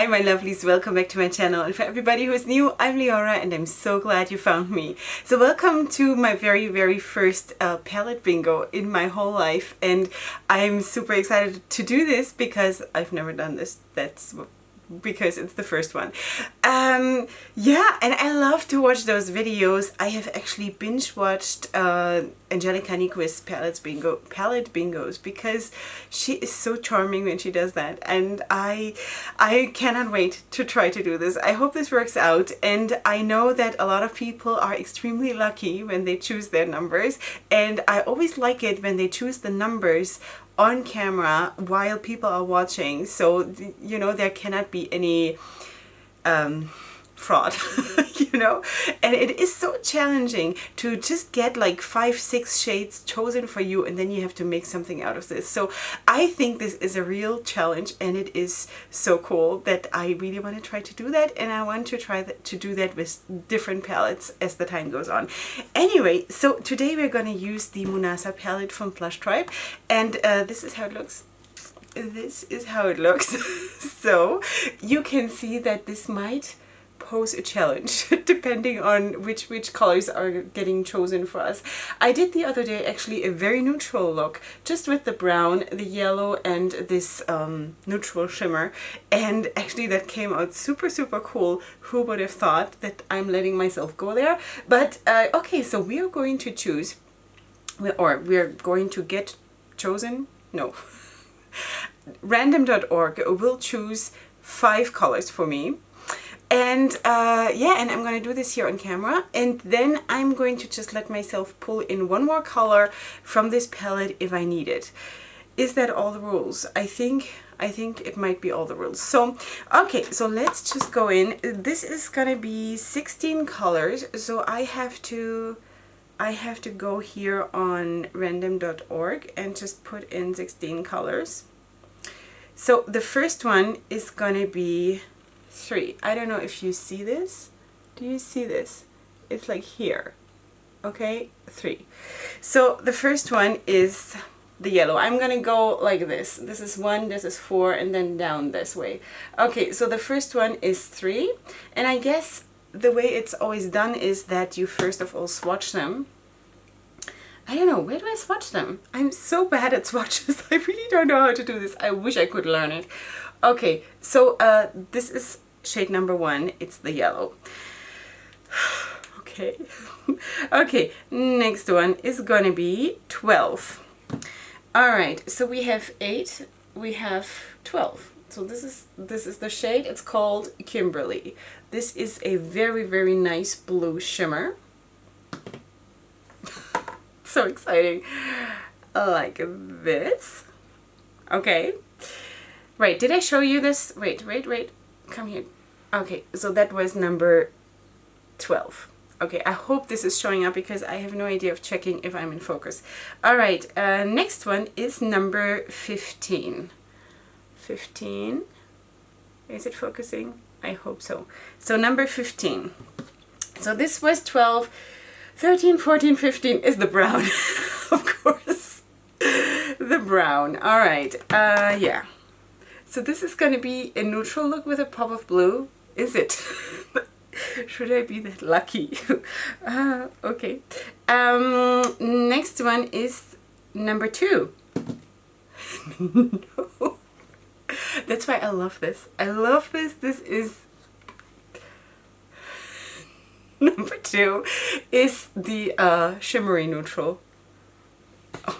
Hi my lovelies, welcome back to my channel, and for everybody who is new, I'm Leorah and I'm so glad you found me. So welcome to my very first palette bingo in my whole life, and I'm super excited to do this because I've never done this. That's because it's the first one. Yeah, and I love to watch those videos. I have actually binge watched Angelica Nyquist's palette bingos because she is so charming when she does that, and I cannot wait to try to do this. I hope this works out, and I know that a lot of people are extremely lucky when they choose their numbers, and I always like it when they choose the numbers on camera while people are watching, so you know there cannot be any fraud. You know, and it is so challenging to just get like 5-6 shades chosen for you, and then you have to make something out of this. So I think this is a real challenge, and it is so cool that I really want to try to do that, and I want to try to do that with different palettes as the time goes on. Anyway, so today we're going to use the Munaza palette from Blush Tribe, and this is how it looks. This is how it looks. So you can see that this might pose a challenge depending on which colors are getting chosen for us. I did the other day actually a very neutral look, just with the brown, the yellow, and this neutral shimmer, and actually that came out super cool. Who would have thought that I'm letting myself go there? But okay, so we are going to choose, or we're going to get chosen, no, random.org will choose 5 colors for me. And yeah, and I'm going to do this here on camera, and then I'm going to just let myself pull in one more color from this palette if I need it. Is that all the rules? I think it might be all the rules. So okay, so let's just go in. This is gonna be 16 colors, so I have to go here on random.org and just put in 16 colors. So the first one is gonna be 3. I don't know if you see this. Do you see this? It's like here. Okay, 3. So the first one is the yellow. I'm gonna go like this. This is 1, this is 4, and then down this way. Okay, so the first one is 3, and I guess the way it's always done is that you first of all swatch them. I don't know, where do I swatch them? I'm so bad at swatches. I really don't know how to do this. I wish I could learn it. Okay, so this is shade number 1. It's the yellow. Okay. Okay, next one is gonna be 12. Alright, so we have 8, we have 12. So this is the shade. It's called Kimberly. This is a very nice blue shimmer. So exciting. Like this. Okay. Right, did I show you this? Wait. Come here. Okay, so that was number 12. Okay, I hope this is showing up because I have no idea of checking if I'm in focus. Alright, next one is number 15. 15. Is it focusing? I hope so. So number 15. So this was 12. 13, 14, 15 is the brown. Of course. The brown. Alright, yeah. So this is going to be a neutral look with a pop of blue. Is it? Should I be that lucky? Okay. Next one is number 2. No. That's why I love this. I love this. This is... Number 2 is the shimmery neutral. Oh.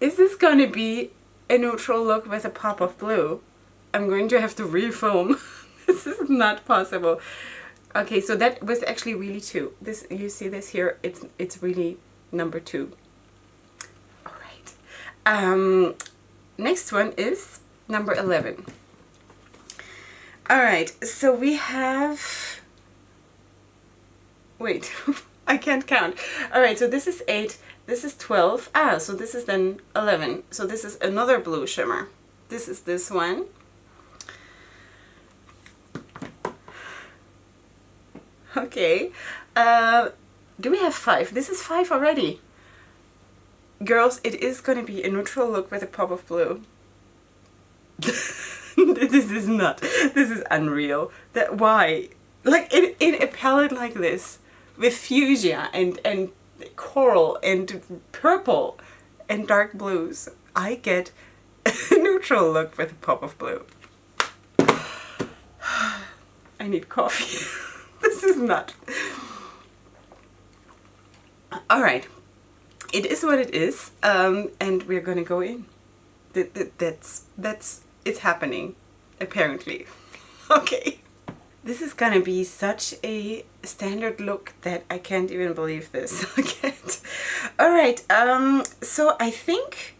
Is this going to be a neutral look with a pop of blue? I'm going to have to refilm. This is not possible. Okay, so that was actually really 2. This, you see this here? It's really number 2. All right. Next one is number 11. All right, so we have. Wait, I can't count. All right, so this is 8. This is 12. Ah, so this is then 11. So this is another blue shimmer. This is this one. Okay. Do we have 5? This is 5 already. Girls, it is going to be a neutral look with a pop of blue. This is unreal. Why? Like in a palette like this, with fuchsia and coral and purple and dark blues, I get a neutral look with a pop of blue. I need coffee. This is not. Alright, it is what it is, and we're gonna go in. It's happening, apparently. Okay. This is gonna be such a standard look that I can't even believe this. Alright, so I think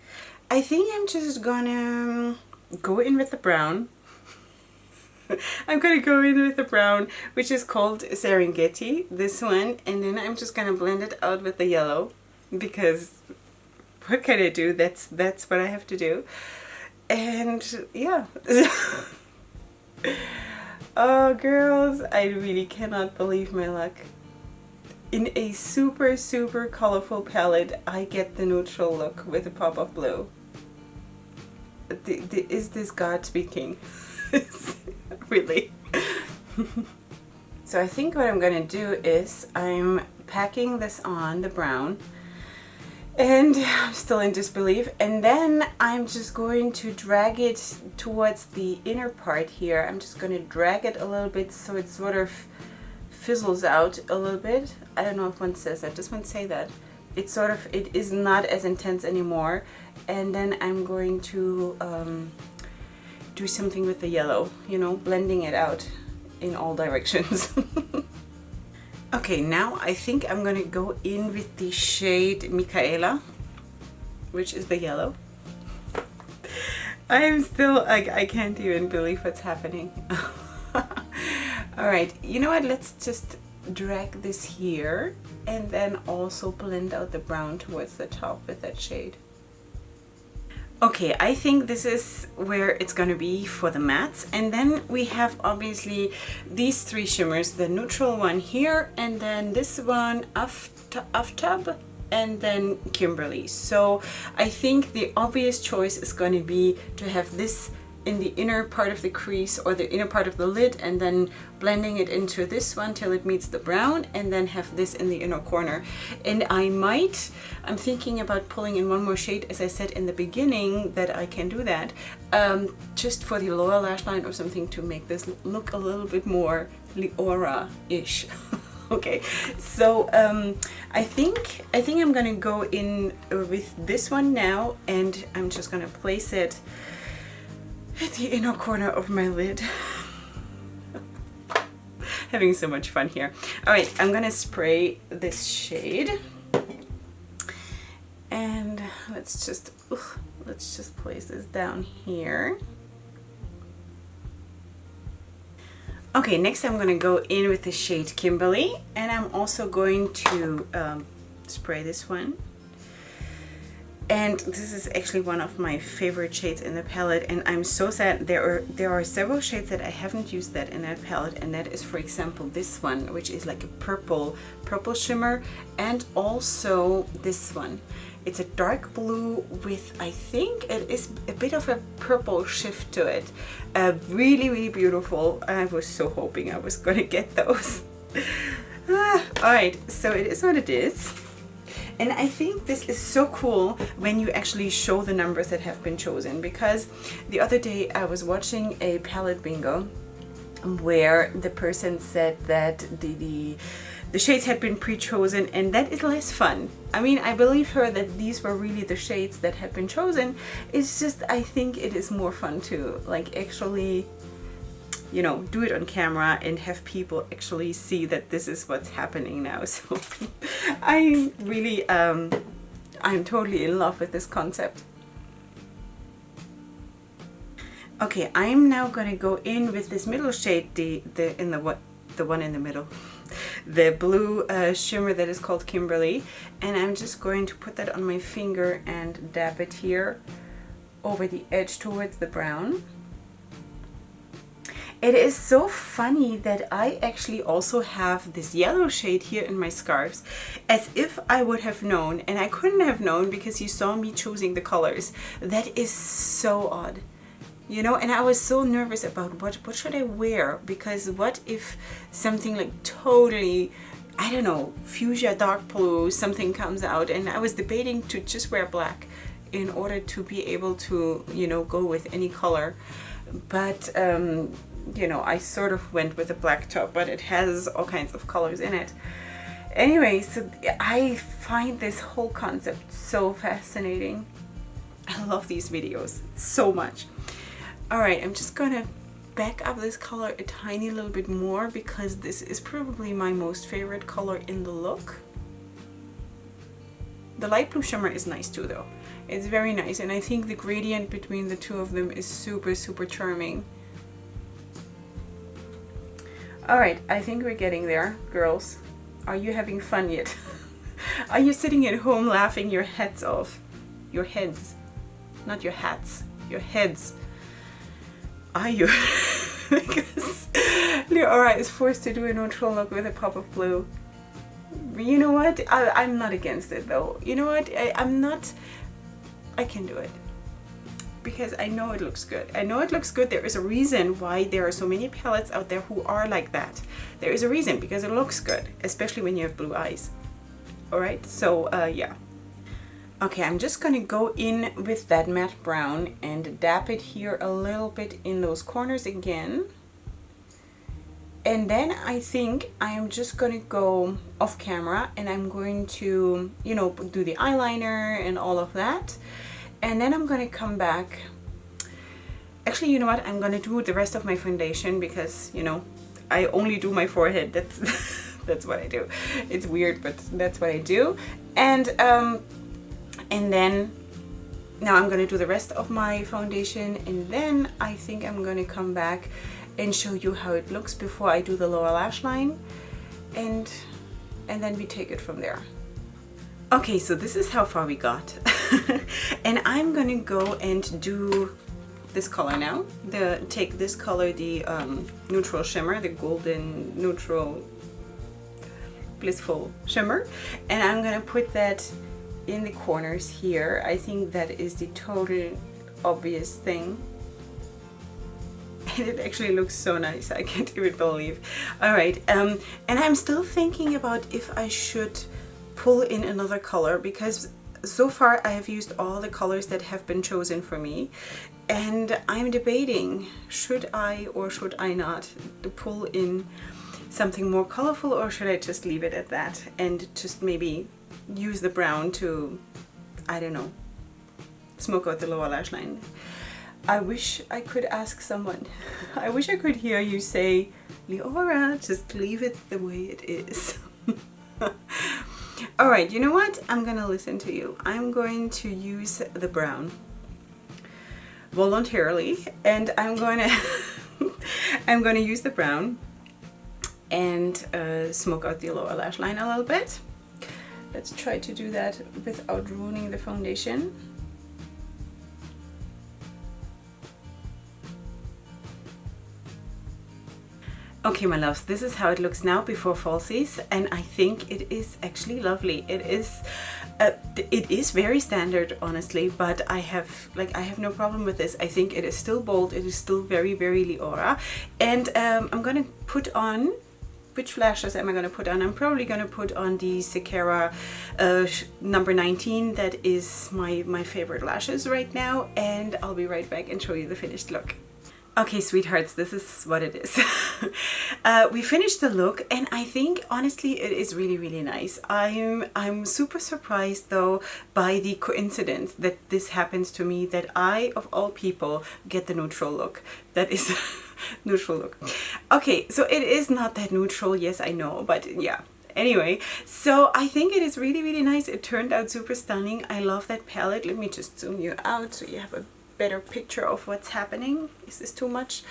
I'm just gonna go in with the brown. I'm gonna go in with the brown, which is called Serengeti, this one, and then I'm just gonna blend it out with the yellow, because what can I do? That's what I have to do. And yeah. Oh girls, I really cannot believe my luck. In a super colorful palette, I get the neutral look with a pop of blue. Is this God speaking? Really. So I think what I'm gonna do is I'm packing this on the brown, and I'm still in disbelief, and then I'm just going to drag it towards the inner part here. I'm just going to drag it a little bit so it sort of fizzles out a little bit. I don't know if one says that. Does one say that? It is not as intense anymore. And then I'm going to do something with the yellow, you know, blending it out in all directions. Okay, now I think I'm gonna go in with the shade Micellar, which is the yellow. I'm still, I can't even believe what's happening. Alright, you know what, let's just drag this here and then also blend out the brown towards the top with that shade. Okay, I think this is where it's gonna be for the mattes, and then we have obviously these three shimmers, the neutral one here, and then this one Aftab, and then Kimberly. So I think the obvious choice is going to be to have this in the inner part of the crease or the inner part of the lid, and then blending it into this one till it meets the brown, and then have this in the inner corner. And I'm thinking about pulling in one more shade, as I said in the beginning that I can do that, just for the lower lash line or something, to make this look a little bit more Leorah-ish. Okay, so I think I'm gonna go in with this one now, and I'm just gonna place it at the inner corner of my lid. Having so much fun here. All right, I'm gonna spray this shade, and let's just place this down here. Okay, next I'm going to go in with the shade Kimberly, and I'm also going to spray this one. And this is actually one of my favorite shades in the palette, and I'm so sad there are several shades that I haven't used that in that palette, and that is, for example, this one, which is like a purple shimmer, and also this one. It's a dark blue with, I think it is a bit of a purple shift to it. Really beautiful. I was so hoping I was gonna get those. Alright, so it is what it is. And I think this is so cool when you actually show the numbers that have been chosen, because the other day I was watching a palette bingo where the person said that the shades had been pre-chosen, and that is less fun. I mean, I believe her that these were really the shades that had been chosen. It's just, I think it is more fun to like actually, you know, do it on camera and have people actually see that this is what's happening now. So I really, I'm totally in love with this concept. Okay, I'm now gonna go in with this middle shade, the one in the middle, the blue shimmer that is called Kimberly, and I'm just going to put that on my finger and dab it here over the edge towards the brown. It is so funny that I actually also have this yellow shade here in my scarves, as if I would have known, and I couldn't have known because you saw me choosing the colors. That is so odd. you know, and I was so nervous about what should I wear, because what if something like totally, I don't know, fuchsia, dark blue, something comes out, and I was debating to just wear black in order to be able to, you know, go with any color. But you know, I sort of went with a black top, but it has all kinds of colors in it. Anyway, so I find this whole concept so fascinating. I love these videos so much. All right, I'm just gonna back up this color a tiny little bit more, because this is probably my most favorite color in the look. The light blue shimmer is nice too though. It's very nice, and I think the gradient between the two of them is super, super charming. All right, I think we're getting there, girls. Are you having fun yet? Are you sitting at home laughing your heads off? Your heads, not your hats, your heads. Are you? Because Leorah is forced to do a neutral look with a pop of blue. You know what? I'm not against it though. You know what? I can do it. Because I know it looks good. I know it looks good. There is a reason why there are so many palettes out there who are like that. There is a reason, because it looks good, especially when you have blue eyes. All right, so yeah. Okay, I'm just gonna go in with that matte brown and dab it here a little bit in those corners again. And then I think I'm just gonna go off camera and I'm going to, you know, do the eyeliner and all of that. And then I'm gonna come back. Actually, you know what? I'm gonna do the rest of my foundation, because, you know, I only do my forehead. That's that's what I do. It's weird, but that's what I do. And then now I'm gonna do the rest of my foundation, and then I think I'm gonna come back and show you how it looks before I do the lower lash line, and then we take it from there. Okay, so this is how far we got. And I'm gonna go and do this color now. Take this color, the neutral shimmer, the golden neutral blissful shimmer, and I'm gonna put that in the corners here. I think that is the total obvious thing. And it actually looks so nice. I can't even believe. All right, and I'm still thinking about if I should pull in another color, because so far I have used all the colors that have been chosen for me, and I'm debating, should I or should I not pull in something more colorful, or should I just leave it at that and just maybe use the brown to, I don't know, smoke out the lower lash line. I wish I could ask someone. I wish I could hear you say, Leorah, just leave it the way it is. All right, you know what? I'm gonna listen to you. I'm going to use the brown voluntarily, and I'm gonna I'm gonna use the brown and smoke out the lower lash line a little bit. Let's try to do that without ruining the foundation. Okay, my loves, this is how it looks now before falsies, and I think it is actually lovely. It is very standard, honestly, but I have no problem with this. I think it is still bold. It is still very, very Leorah, and I'm gonna put on. Which lashes am I going to put on? I'm probably going to put on the Sequeira number 19. That is my favorite lashes right now, and I'll be right back and show you the finished look. Okay, sweethearts, this is what it is. We finished the look, and I think honestly it is really, really nice. I'm super surprised though by the coincidence that this happens to me, that I of all people get the neutral look. That is neutral look. Okay, so it is not that neutral, yes I know, but yeah. Anyway, so I think it is really, really nice. It turned out super stunning. I love that palette. Let me just zoom you out so you have a better picture of what's happening. Is this too much?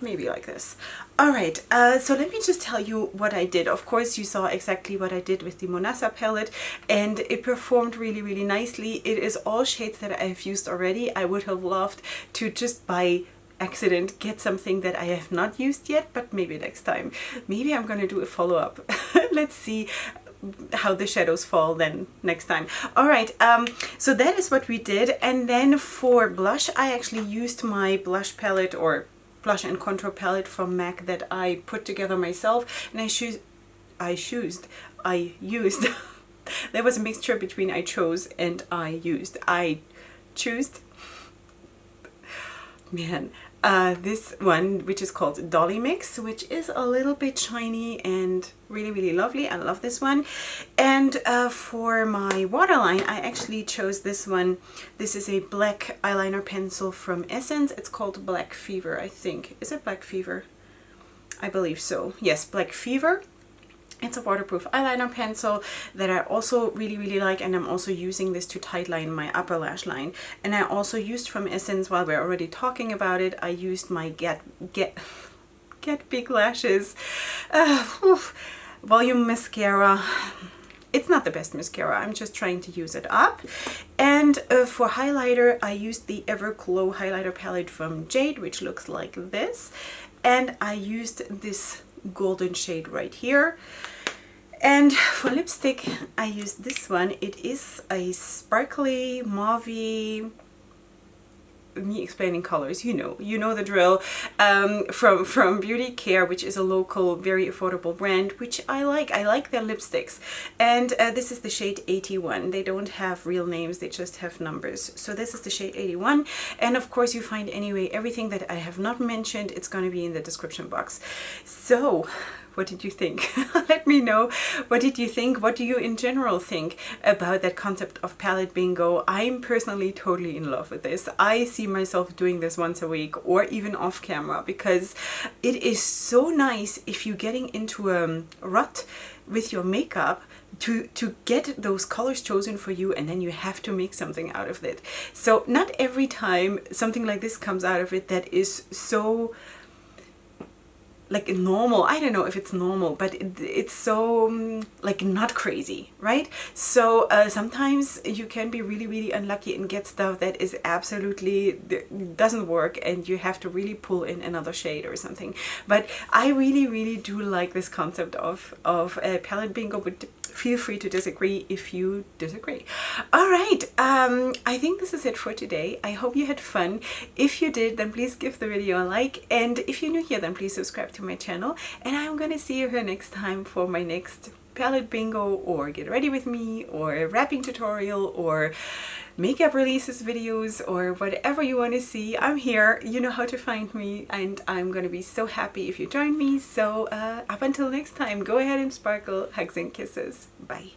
Maybe like this. All right, so let me just tell you what I did. Of course, you saw exactly what I did with the Munaza palette, and it performed really, really nicely. It is all shades that I've used already. I would have loved to just by accident get something that I have not used yet, but maybe next time. Maybe I'm gonna do a follow-up. Let's see. how the shadows fall then next time. All right, so that is what we did. And then for blush, I actually used my blush palette or blush and contour palette from MAC that I put together myself, and I used there was a mixture between I chose and I used. I chose, man, this one, which is called Dolly Mix, which is a little bit shiny and really lovely. I love this one. And for my waterline, I actually chose this one. This is a black eyeliner pencil from Essence. It's called Black Fever, I think. Is it Black Fever? I believe so. Yes, Black Fever. It's a waterproof eyeliner pencil that I also really like, and I'm also using this to tightline my upper lash line. And I also used from Essence, while we're already talking about it, I used my Get Big Lashes volume mascara. It's not the best mascara, I'm just trying to use it up. And for highlighter, I used the Everglow highlighter palette from Jade, which looks like this. And I used this golden shade right here. And for lipstick, I used this one. It is a sparkly mauvey, me explaining colors, you know the drill, from Beauty Care, which is a local, very affordable brand, which I like. I like their lipsticks. And this is the shade 81. They don't have real names, they just have numbers. So this is the shade 81. And of course you find anyway everything that I have not mentioned, it's going to be in the description box. So what did you think? Let me know. What did you think? What do you in general think about that concept of palette bingo? I'm personally totally in love with this. I see myself doing this once a week or even off camera, because it is so nice if you're getting into a rut with your makeup to get those colors chosen for you, and then you have to make something out of it. So not every time something like this comes out of it that is so like normal. I don't know if it's normal, but it's so like not crazy, right? So sometimes you can be really unlucky and get stuff that is absolutely doesn't work, and you have to really pull in another shade or something. But I really do like this concept of palette bingo, but feel free to disagree if you disagree. All right, I think this is it for today. I hope you had fun. If you did, then please give the video a like, and if you're new here, then please subscribe to my channel, and I'm gonna see you here next time for my next palette bingo or get ready with me or wrapping tutorial or makeup releases videos or whatever you want to see. I'm here, you know how to find me, and I'm gonna be so happy if you join me. So up until next time, go ahead and sparkle. Hugs and kisses. Bye.